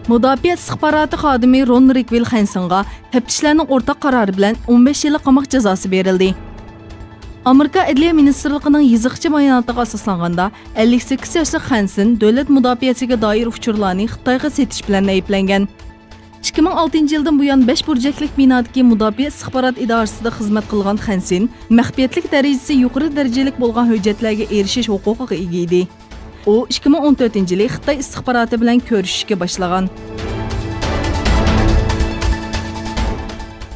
Müdafiə istixbaratı xadimi Ron Rikvil Xensonga təftişlərinin ortaq qararı bilan 15 yillik qamoq cəzası verildi. Amerika Adliya Ministerliğinin yızıqçı bayanatına asaslanganda 58 yaşlı Xenson dövlət müdafiəsiga dair uçurlarını Xitayga setiş bilan ayıplangan. 2006 yıldan bu yan 5 burcaklik binadaki Müdafiə istixbarat idarəsində xizmət qılğan Xenson, məxfiyyətlik dərəcəsi yuqarı dərəcəlik bolğan hüccətlərə erishish huquqiga ega idi. O 2014 yılı Xitay istixbaratı bilan görüşüşə başlagan.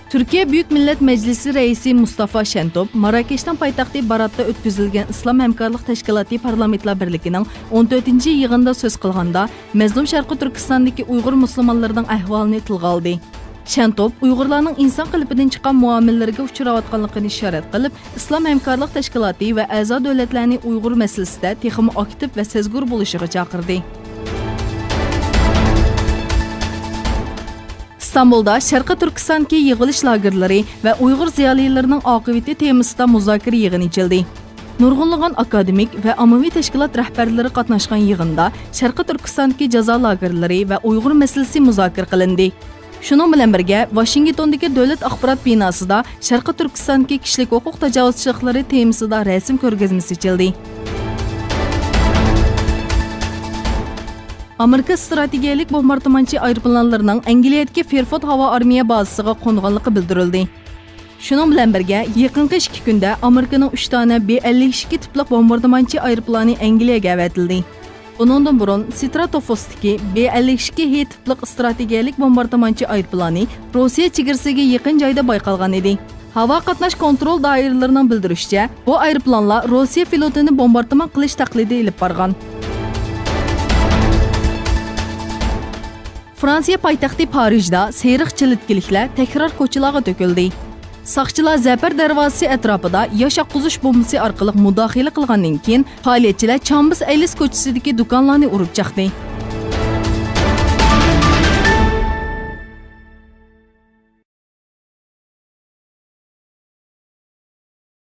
Türkiye Büyük Millet Meclisi Reisi Mustafa Şentop, Marrakeş'ten paytaxtı Barat'ta ötküzülgen İslam Həmkarlıq Təşkilatı Parlamentlər Birliğinin 14. yığında söz qılğanda Məzlum Şərqi Türkistan'daki Uyğur Müslümanlarının əhvalını tilgə aldı. Şentop, Uyğurlarının insan qılıbından çıxan muamillərə uçuravatqanlığını işarət qılıb, İslam Həmkarlıq Təşkilatı və əza dövlətlərini Uyğur məsələsində texmi aktiv və sezgur buluşuğa çağırdı. İstanbul'da Şərqi Türkistandakı yığılış lagerləri və Uyğur ziyalılarının aqibeti temasında müzakirə yığını içildi. Nurg'unlagan akademik və ammavi təşkilat rəhbərləri qatnaşqan yığında Şərqi Türkistandakı cəza lagerləri və Uyğur məsələsi müzakirə qılındı. Şunun bilan birgə Washingtondakı Dövlət Axbarat binasında Şərqi Türkistandakı kişilik hüquq təcavüzçılıqları temasında rəsm ko'rgazmasi içildi. Amerika strategiyalik bombardımançı aeroplanlarının Angliyadagi Fairford hava armiya bazasıga qo'nganligi bildirildi. Şunun bilan birgə yaqinqi 2 kunda Amerikanın 3 tane B-52 tipliq bombardımançı aeroplanı Angliyaga avatildi. Bundan burun Stratofos'taki B-52H tipliq strategiyalik bombardımançı aeroplanı Rossiya chegarasiga yaqin joyda bayqalgan edi. Hava qatnash kontrol doiralarining bildirishicha, bu aeroplanlar Rossiya flotini bombardıman qilish taqlidi ilib borgan. Fransiya poytaxti Parijda seriq chilitkiliklar takrar ko'chalarga to'kildi. Saqchilar Zafar darvozasi atrofida yosh aquzish bombasi orqali mudohala qilgandan keyin faoliyatchilar Chambers Aylis ko'chasidagi do'konlarni urib chiqdi.